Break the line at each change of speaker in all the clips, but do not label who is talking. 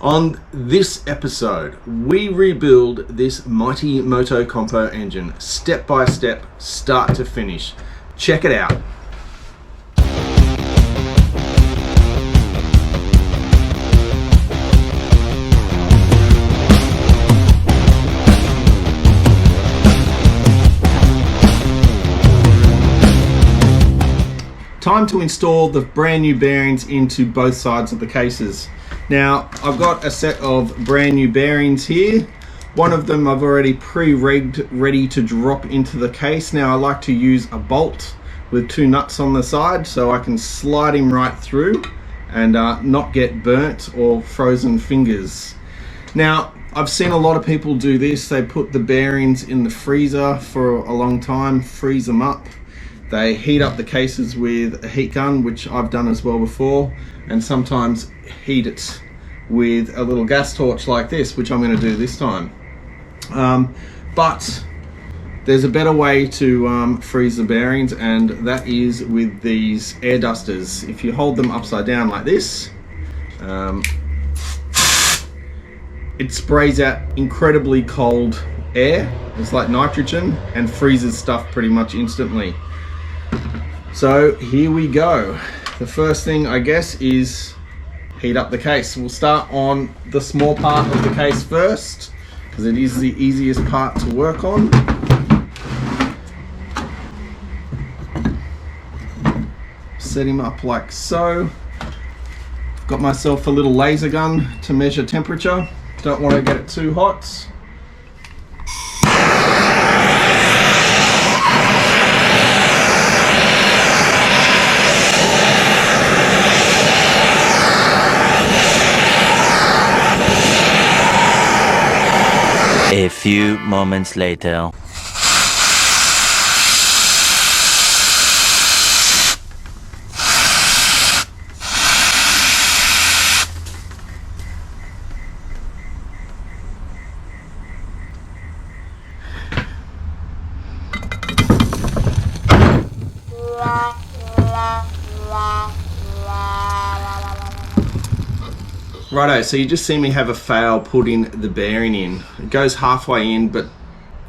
On this episode, we rebuild this mighty MOTOCOMPO engine step by step, start to finish. Check it out. Time to install the brand new bearings into both sides of the cases. Now, I've got a set of brand new bearings here. One of them I've already pre-rigged, ready to drop into the case. Now, I like to use a bolt with two nuts on the side so I can slide him right through and not get burnt or frozen fingers. Now, I've seen a lot of people do this. They put the bearings in the freezer for a long time, freeze them up. They heat up the cases with a heat gun, which I've done as well before, and sometimes heat it with a little gas torch like this, which I'm going to do this time. But there's a better way to freeze the bearings, and that is with these air dusters. If you hold them upside down like this, it sprays out incredibly cold air. It's like nitrogen and freezes stuff pretty much instantly. So here we go. The first thing, I guess, is heat up the case. We'll start on the small part of the case first, because it is the easiest part to work on. Set him up like so. Got myself a little laser gun to measure temperature. Don't want to get it too hot.
A few moments later.
Righto, so you just see me have a fail putting the bearing in. It goes halfway in but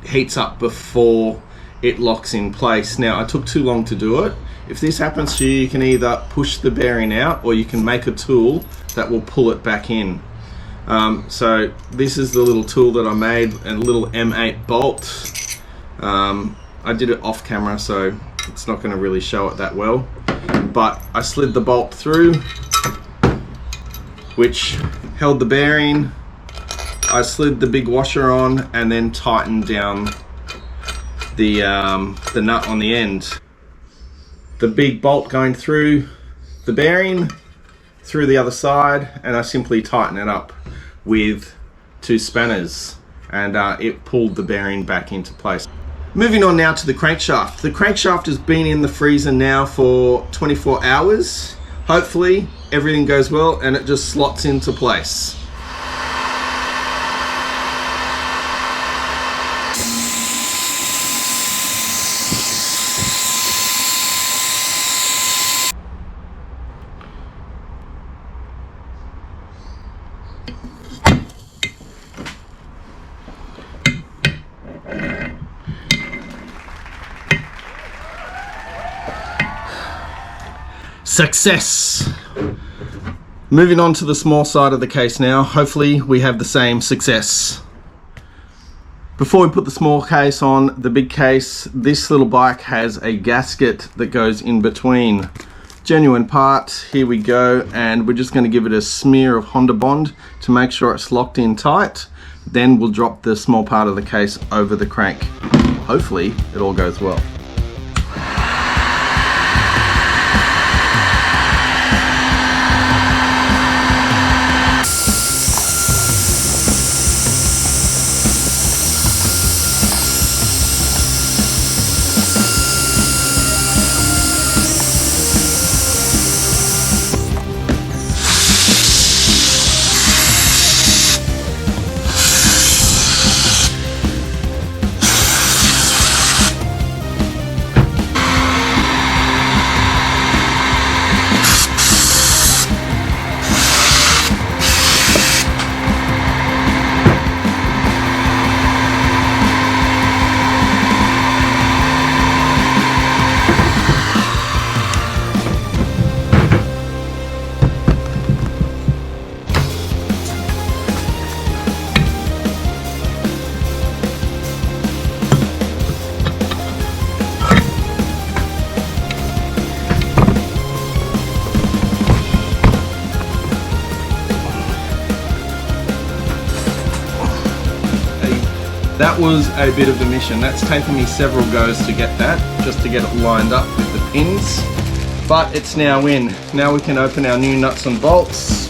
heats up before it locks in place. Now, I took too long to do it. If this happens to you, you can either push the bearing out or you can make a tool that will pull it back in. So this is the little tool that I made, a little M8 bolt. I did it off camera, so it's not going to really show it that well. But I slid the bolt through, which held the bearing. I slid the big washer on and then tightened down the nut on the end. The big bolt going through the bearing, through the other side, and I simply tighten it up with two spanners, and it pulled the bearing back into place. Moving on now to the crankshaft. The crankshaft has been in the freezer now for 24 hours. Hopefully everything goes well and it just slots into place. Success! Moving on to the small side of the case now. Hopefully we have the same success. Before we put the small case on the big case, this little bike has a gasket that goes in between. Genuine part. Here we go, and we're just going to give it a smear of Honda Bond to make sure it's locked in tight. Then we'll drop the small part of the case over the crank. Hopefully it all goes well. That was a bit of a mission. That's taken me several goes to get that, just to get it lined up with the pins. But it's now in. Now we can open our new nuts and bolts,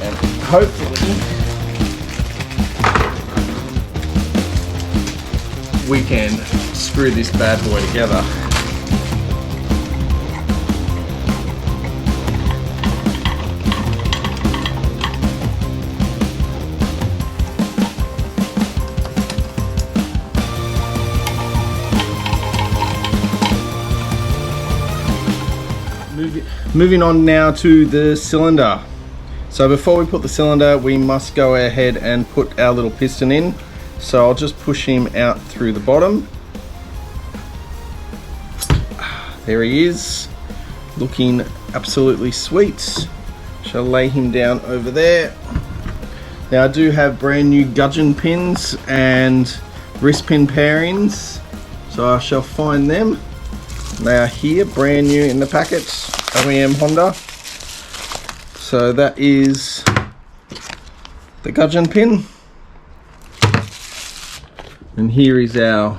and hopefully we can screw this bad boy together. Moving on now to the cylinder. So before we put the cylinder, we must go ahead and put our little piston in. So I'll just push him out through the bottom. There he is, looking absolutely sweet. Shall lay him down over there. Now I do have brand new gudgeon pins and wrist pin pairings, so I shall find them. They are here, brand new in the packet, OEM Honda. So that is the gudgeon pin, and here is our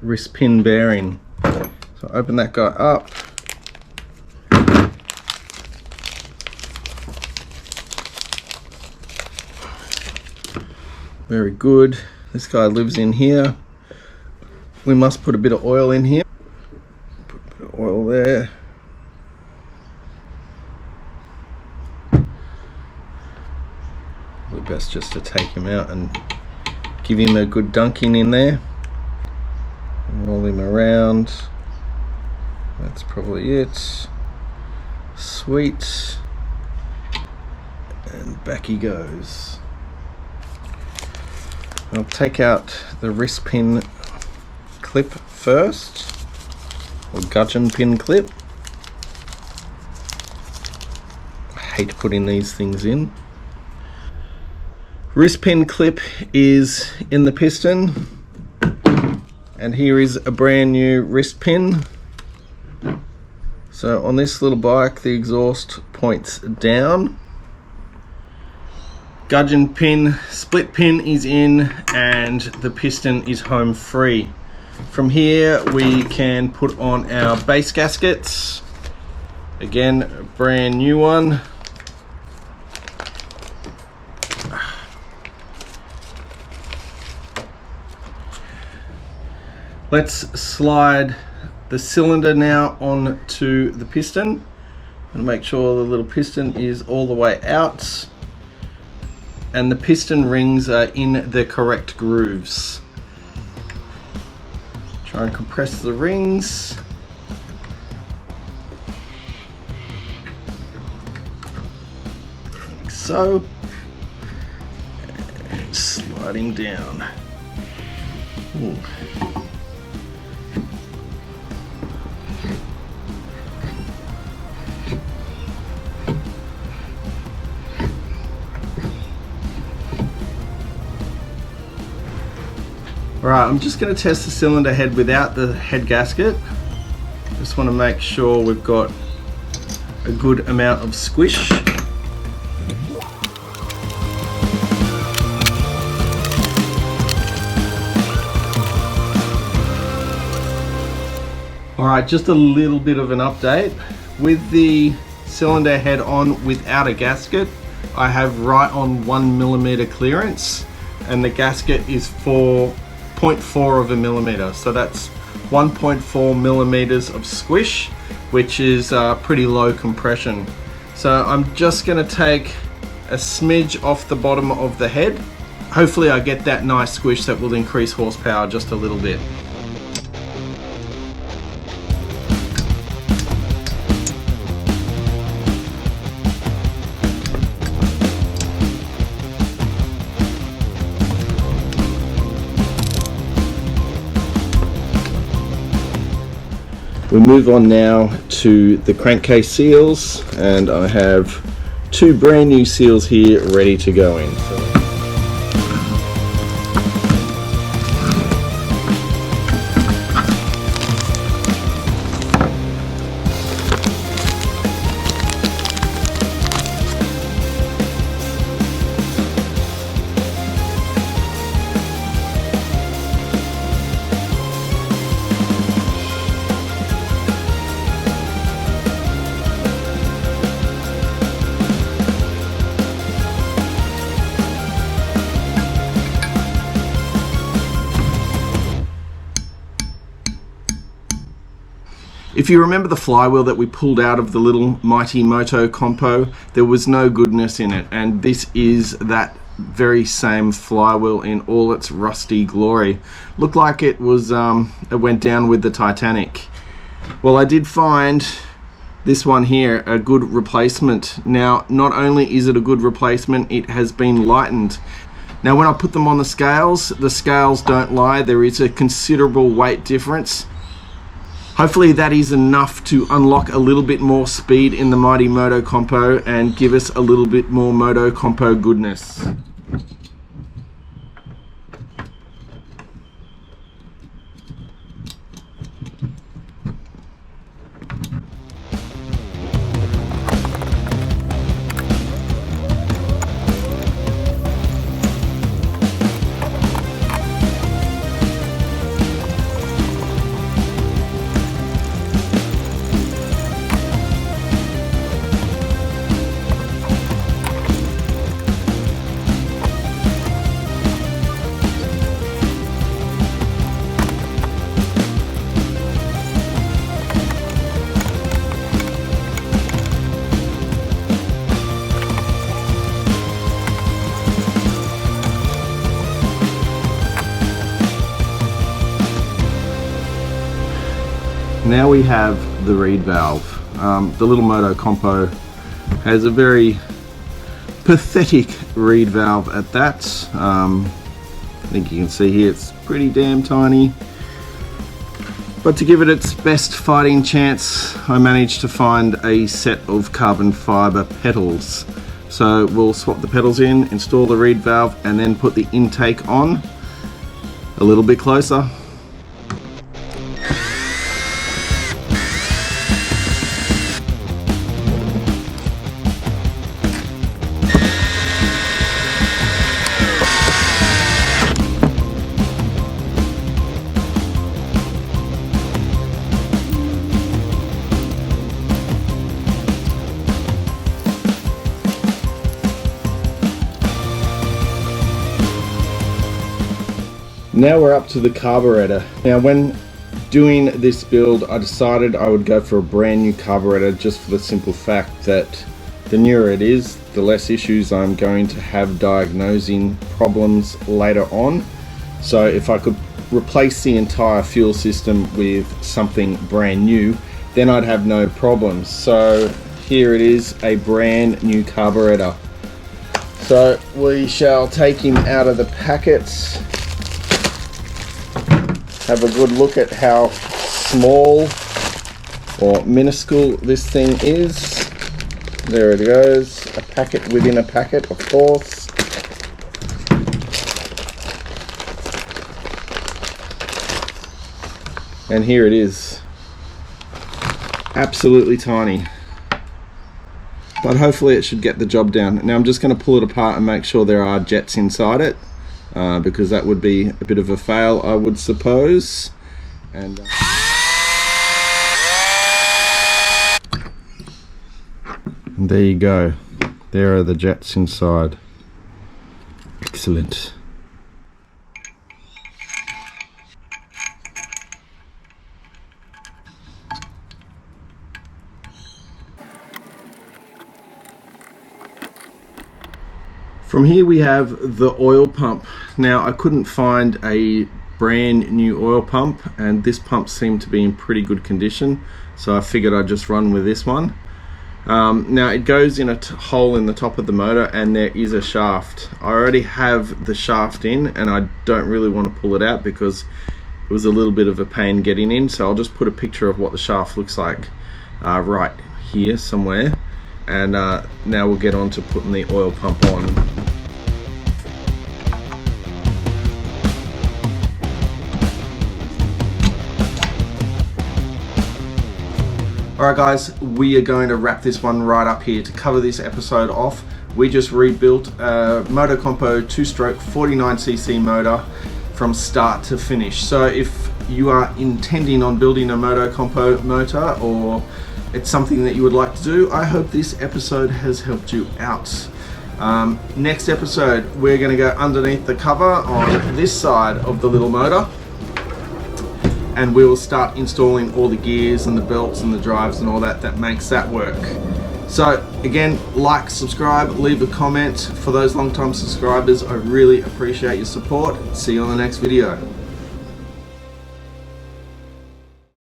wrist pin bearing. So open that guy up. Very good. This guy lives in here. We must put a bit of oil in here. Put a bit of oil there. Probably best just to take him out and give him a good dunking in there. Roll him around. That's probably it. Sweet. And back he goes. I'll take out the wrist pin clip first, or gudgeon pin clip. I hate putting these things in. Wrist pin clip is in the piston, and here is a brand new wrist pin. So on this little bike, the exhaust points down. Gudgeon pin, split pin is in, and the piston is home free. From here we can put on our base gaskets. Again, a brand new one. Let's slide the cylinder now onto the piston and make sure the little piston is all the way out and the piston rings are in the correct grooves. Try and compress the rings. Like so. And sliding down. Ooh. Alright, I'm just going to test the cylinder head without the head gasket. Just want to make sure we've got a good amount of squish. Alright, just a little bit of an update. With the cylinder head on without a gasket, I have right on 1mm clearance, and the gasket is for 0.4 of a millimeter, so that's 1.4 millimeters of squish, which is pretty low compression. So I'm just going to take a smidge off the bottom of the head. Hopefully I get that nice squish that will increase horsepower just a little bit. We move on now to the crankcase seals, and I have two brand new seals here ready to go in. If you remember the flywheel that we pulled out of the little mighty MOTOCOMPO, there was no goodness in it, and this is that very same flywheel in all its rusty glory. Looked like it was it went down with the Titanic. Well, I did find this one here a good replacement. Now, not only is it a good replacement, it has been lightened. Now, when I put them on the scales don't lie. There is a considerable weight difference. Hopefully that is enough to unlock a little bit more speed in the mighty MOTOCOMPO and give us a little bit more MOTOCOMPO goodness. Now we have the reed valve. The little MOTOCOMPO has a very pathetic reed valve at that. I think you can see here it's pretty damn tiny. But to give it its best fighting chance, I managed to find a set of carbon fiber pedals. So we'll swap the pedals in, install the reed valve, and then put the intake on a little bit closer. Now we're up to the carburetor. Now, when doing this build, I decided I would go for a brand new carburetor just for the simple fact that the newer it is, the less issues I'm going to have diagnosing problems later on. So if I could replace the entire fuel system with something brand new, then I'd have no problems. So here it is, a brand new carburetor. So we shall take him out of the packets. Have a good look at how small or minuscule this thing is. There it goes, a packet within a packet, of course. And here it is, absolutely tiny. But hopefully it should get the job done. Now I'm just going to pull it apart and make sure there are jets inside it. Because that would be a bit of a fail, I would suppose. And there you go. There are the jets inside. Excellent. From here we have the oil pump. Now I couldn't find a brand new oil pump, and this pump seemed to be in pretty good condition, so I figured I'd just run with this one. Now it goes in a hole in the top of the motor, and there is a shaft. I already have the shaft in, and I don't really want to pull it out because it was a little bit of a pain getting in, so I'll just put a picture of what the shaft looks like right here somewhere. And now we'll get on to putting the oil pump on. Alright guys, we are going to wrap this one right up here. To cover this episode off, we just rebuilt a MOTOCOMPO 2-stroke 49cc motor from start to finish. So if you are intending on building a MOTOCOMPO motor, or it's something that you would like to do, I hope this episode has helped you out. Next episode, we're going to go underneath the cover on this side of the little motor, and we will start installing all the gears and the belts and the drives and all that makes that work. So again, like, subscribe, leave a comment. For those long time subscribers, I really appreciate your support. See you on the next video.